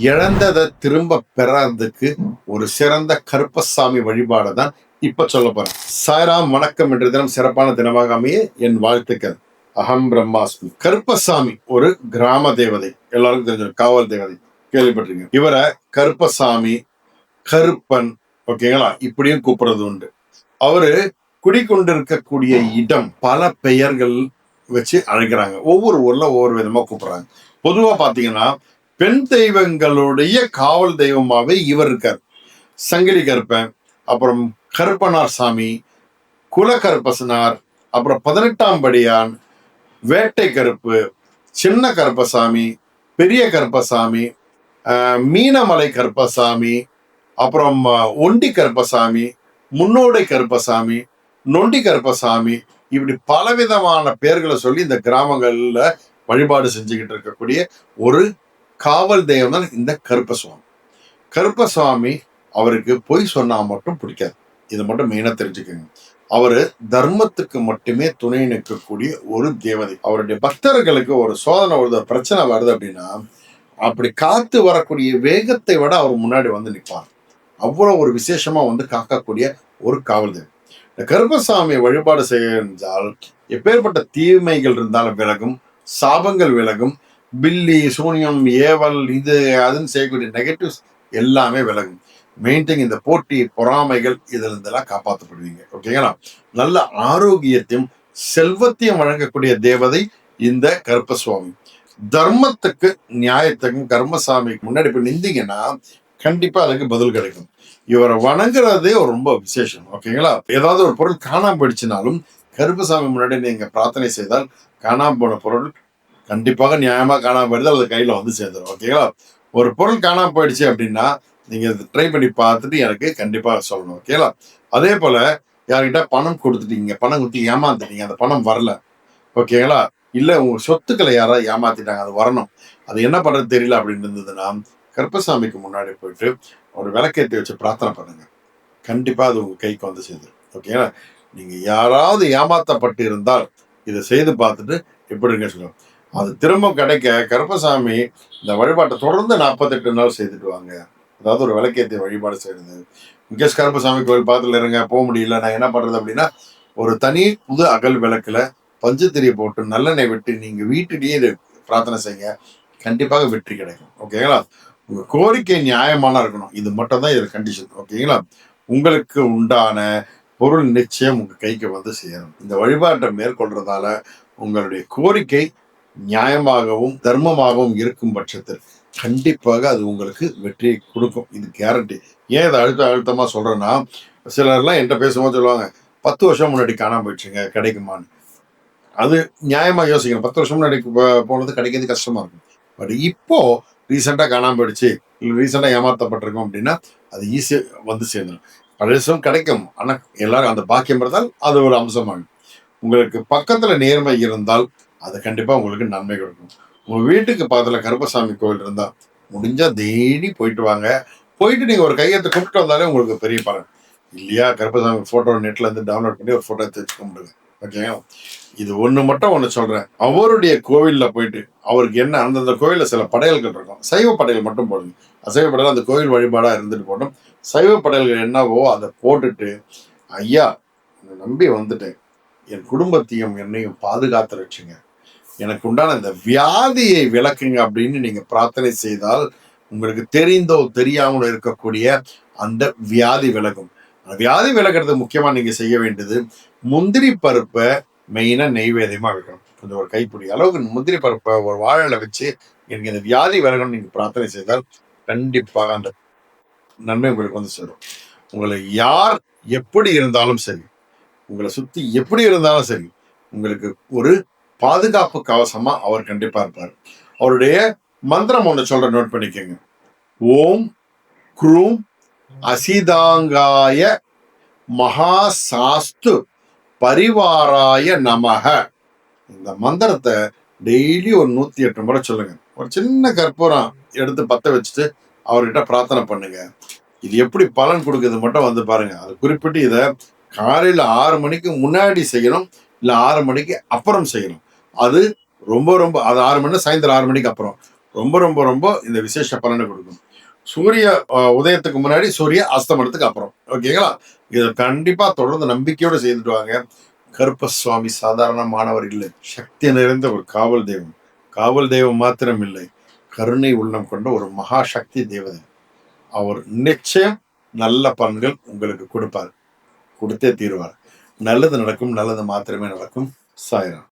இழந்ததை திரும்ப பெறறதுக்கு ஒரு சிறந்த கருப்பசாமி வழிபாடை தான் இப்ப சொல்ல போறேன். சாய்ராம், வணக்கம். என்ற தினம் சிறப்பான தினமாக அமைய என் வாழ்த்துக்கள். அகம் பிரம்மாஸ்மி. கருப்பசாமி ஒரு கிராம தேவதை, எல்லாருக்கும் தெரிஞ்ச காவல் தேவதை, கேள்விப்பட்டிருக்கீங்க. இவரை கருப்பசாமி, கருப்பன், ஓகேங்களா, இப்படியும் கூப்பிடுறது உண்டு. அவரு குடிக்கொண்டிருக்கக்கூடிய இடம் பல பெயர்கள் வச்சு அழைக்கிறாங்க. ஒவ்வொரு ஊர்ல ஒவ்வொரு விதமா கூப்பிடுறாங்க. பொதுவா பாத்தீங்கன்னா பெண் தெய்வங்களுடைய காவல் தெய்வமாவே இவர் இருக்கார். சங்கிலி கருப்பன், அப்புறம் கருப்பனார் சாமி, குலகருப்பசனார், அப்புறம் 18ஆம் படியான், வேட்டை கருப்பு, சின்ன கருப்பசாமி, பெரிய கருப்பசாமி, மீனமலை கருப்பசாமி, அப்புறம் ஒண்டி கருப்பசாமி, முன்னோடை கருப்பசாமி, நொண்டி கருப்பசாமி, இப்படி பலவிதமான பெயர்களை சொல்லி இந்த கிராமங்கள்ல வழிபாடு செஞ்சுக்கிட்டு இருக்கக்கூடிய ஒரு காவல் தெய்வம் தான் இந்த கருப்பசுவாமி. கருப்பசுவாமி அவருக்கு பொய் சொன்னா மட்டும் பிடிக்காது. இதை மட்டும் மெயினா தெரிஞ்சுக்கோங்க. அவரு தர்மத்துக்கு மட்டுமே துணை நிற்கக்கூடிய ஒரு தேவதை. அவருடைய பக்தர்களுக்கு ஒரு சோதனை வருது, பிரச்சனை வருது அப்படின்னா அப்படி காத்து வரக்கூடிய வேகத்தை விட அவர் முன்னாடி வந்து நிற்பார். அவ்வளவு ஒரு விசேஷமா வந்து காக்கக்கூடிய ஒரு காவல் தெய்வம். இந்த கருப்பசாமி வழிபாடு செய்தால் எப்பேற்பட்ட தீமைகள் இருந்தாலும் விலகும், சாபங்கள் விலகும், பில்லி, சூனியம், ஏவல், இது அதுன்னு செய்யக்கூடிய நெகட்டிவ்ஸ் எல்லாமே விலகும். மெயின் திங், இந்த போட்டி, பொறாமைகள் இதுல இருந்தெல்லாம் காப்பாற்றப்படுவீங்க. ஓகேங்களா? நல்ல ஆரோக்கியத்தையும் செல்வத்தையும் வழங்கக்கூடிய தேவதை இந்த கருப்பசுவாமி. தர்மத்துக்கு நியாயத்துக்கும் கர்மசாமிக்கு முன்னாடி போய் நின்றீங்கன்னா கண்டிப்பா அதுக்கு பதில் கிடைக்கும். இவரை வணங்குறதே ரொம்ப விசேஷம். ஓகேங்களா? ஏதாவது ஒரு பொருள் காணாம போயிடுச்சுனாலும் கருப்பசாமி முன்னாடி நீங்க பிரார்த்தனை செய்தால் காணாம போன பொருள் கண்டிப்பாக நியாயமா காணாம போயிடுது, அது கையில வந்து சேர்ந்துடும். ஓகேங்களா? ஒரு பொருள் காணாம போயிடுச்சு அப்படின்னா நீங்க ட்ரை பண்ணி பார்த்துட்டு எனக்கு கண்டிப்பா சொல்லணும். ஓகேங்களா? அதே போல யார்கிட்ட பணம் கொடுத்துட்டீங்க, பணம் கொடுத்து ஏமாந்துட்டீங்க, அந்த பணம் வரல, ஓகேங்களா, இல்ல உங்க சொத்துக்களை யாராவது ஏமாத்திட்டாங்க, அது வரணும், அது என்ன பண்றது தெரியல அப்படின்னு இருந்ததுன்னா கருப்பசாமிக்கு முன்னாடி போயிட்டு ஒரு விளக்கேற்றி வச்சு பிரார்த்தனை பண்ணுங்க. கண்டிப்பா அது உங்க கைக்கு வந்து சேர்ந்துடும். ஓகேங்களா? நீங்க யாராவது ஏமாத்தப்பட்டு இருந்தால் இதை செய்து பார்த்துட்டு எப்படி இருக்க சொல்லுங்க. அது திரும்ப கிடைக்க கருப்பசாமி இந்த வழிபாட்டை தொடர்ந்து 48 நாள் செய்துட்டு வாங்க. அதாவது ஒரு விளக்கேற்றிய வழிபாடு செய்யறது. இன்கேஸ் கருப்பசாமி கோயில் பக்கத்துல இருங்க, போக முடியல, நான் என்ன பண்றது அப்படின்னா ஒரு தனி புது அகல் விளக்குல பஞ்சத்திரியை போட்டு நல்லெண்ணெய் விட்டு நீங்க வீட்டிலேயே பிரார்த்தனை செய்யுங்க. கண்டிப்பாக வெற்றி கிடைக்கும். ஓகேங்களா? உங்க கோரிக்கை நியாயமான இருக்கணும். இது மட்டும் தான் இது கண்டிஷன். ஓகேங்களா? உங்களுக்கு உண்டான பொருள் நிச்சயம் உங்க கைக்கு வந்து சேரும். இந்த வழிபாட்டை மேற்கொள்றதால உங்களுடைய கோரிக்கை நியாயமாகவும் தர்மமாகவும் இருக்கும் பட்சத்தில் கண்டிப்பாக அது உங்களுக்கு வெற்றியை கொடுக்கும். இது கேரண்டி. ஏன் இதை அழுத்தமா சொல்றேன்னா, சிலர்லாம் என்கிட்ட பேசும்போது சொல்லுவாங்க 10 வருஷம் முன்னாடி காணாம போயிடுச்சுங்க, கிடைக்குமான்னு. அது நியாயமா யோசிக்கணும். 10 வருஷம் முன்னாடி போனது கிடைக்கிறது கஷ்டமா இருக்கும். பட் இப்போ ரீசெண்டா காணாம போயிடுச்சு, இல்லை ரீசெண்டா ஏமாற்றப்பட்டிருக்கோம் அப்படின்னா அது ஈஸியா வந்து சேர்ந்துடும். பழசும் கிடைக்கும். ஆனா எல்லாரும் அந்த பாக்கியம் இருந்தால் அது ஒரு அம்சமாகும். உங்களுக்கு பக்கத்துல நேர்மை இருந்தால் அது கண்டிப்பா உங்களுக்கு நன்மை கொடுக்கும். உங்க வீட்டுக்கு பக்கத்துல கருப்பசாமி கோவில் இருந்தா முடிஞ்சா டெய்லி போயிட்டு வாங்க. போயிட்டு நீங்க ஒரு கையெழுத்து கும்பிட்டு வந்தாலே உங்களுக்கு பெரிய பலன். இல்லையா, கருப்பசாமி போட்டோ நெட்ல இருந்து டவுன்லோட் பண்ணி ஒரு போட்டோ எடுத்து வச்சு கும்பிடுங்க. ஓகேங்களா? இது ஒண்ணு மட்டும் ஒண்ணு சொல்றேன். அவருடைய கோவில்ல போயிட்டு அவருக்கு என்ன அந்தந்த கோவில்ல சில படையல்கள் இருக்கும். சைவ படையல் மட்டும் போடுங்க. அசைவ படையல் அந்த கோவில் வழிபாடா இருந்துட்டு போட்டோம். சைவ படையல்கள் என்னவோ அதை போட்டுட்டு, ஐயா நம்பி வந்துட்டேன், என் குடும்பத்தையும் என்னையும் பாதுகாத்து வச்சுங்க, எனக்கு உண்டான இந்த வியாதியை விளக்குங்க அப்படின்னு நீங்க பிரார்த்தனை செய்தால் உங்களுக்கு தெரிந்தோ தெரியாமலோ இருக்கக்கூடிய அந்த வியாதி விலகும். அந்த வியாதி விலகிறதுக்கு முக்கியமா நீங்க செய்ய வேண்டியது முந்திரி பருப்பை மெயினா நெய்வேதியமா வைக்கணும். கொஞ்சம் ஒரு கைப்பிடி அளவுக்கு முந்திரி பருப்பை ஒரு வாழையில வச்சு எனக்கு இந்த வியாதி விலகணும் நீங்க பிரார்த்தனை செய்தால் கண்டிப்பாக அந்த நன்மை உங்களுக்கு வந்து சேரும். உங்களை யார் எப்படி இருந்தாலும் சரி, உங்களை சுத்தி எப்படி இருந்தாலும் சரி, உங்களுக்கு ஒரு பாதுகாப்பு கவசமா அவர் கண்டிப்பா இருப்பார். அவருடைய மந்திரம் ஒண்ணு சொல்ற, நோட் பண்ணிக்கோங்க. ஓம் க்ரூம் அசிதாங்காய மகாசாஸ்து பரிவாராய நமக. இந்த மந்திரத்தை டெய்லி ஒரு 108 முறை சொல்லுங்க. ஒரு சின்ன கற்பூரம் எடுத்து பத்த வச்சுட்டு அவர்கிட்ட பிரார்த்தனை பண்ணுங்க. இது எப்படி பலன் கொடுக்குது மட்டும் வந்து பாருங்க. அது குறிப்பிட்டு இதை காலையில 6 மணிக்கு முன்னாடி செய்யணும், இல்ல 6 மணிக்கு அப்புறம் செய்யணும். அது ரொம்ப ரொம்ப அது 6 மணி சாயந்தரம் 6 மணிக்கு அப்புறம் ரொம்ப ரொம்ப ரொம்ப இந்த விசேஷ பலனை கொடுக்கும். சூரிய உதயத்துக்கு முன்னாடி, சூரிய அஸ்தமனத்துக்கு அப்புறம். ஓகேங்களா? இதை கண்டிப்பா தொடர்ந்து நம்பிக்கையோடு செய்துட்டு வாங்க. கருப்பசுவாமி சாதாரணமானவர் இல்லை. சக்தி நிறைந்த ஒரு காவல் தெய்வம். காவல் தெய்வம் மாத்திரம் இல்லை, கருணை உள்ளம் கொண்ட ஒரு மகா சக்தி தேவதை. அவர் நிச்சயம் நல்ல பலன்கள் உங்களுக்கு கொடுப்பார், கொடுத்தே தீர்வார். நல்லது நடக்கும், நல்லது மாத்திரமே நடக்கும். சாய்ராம்.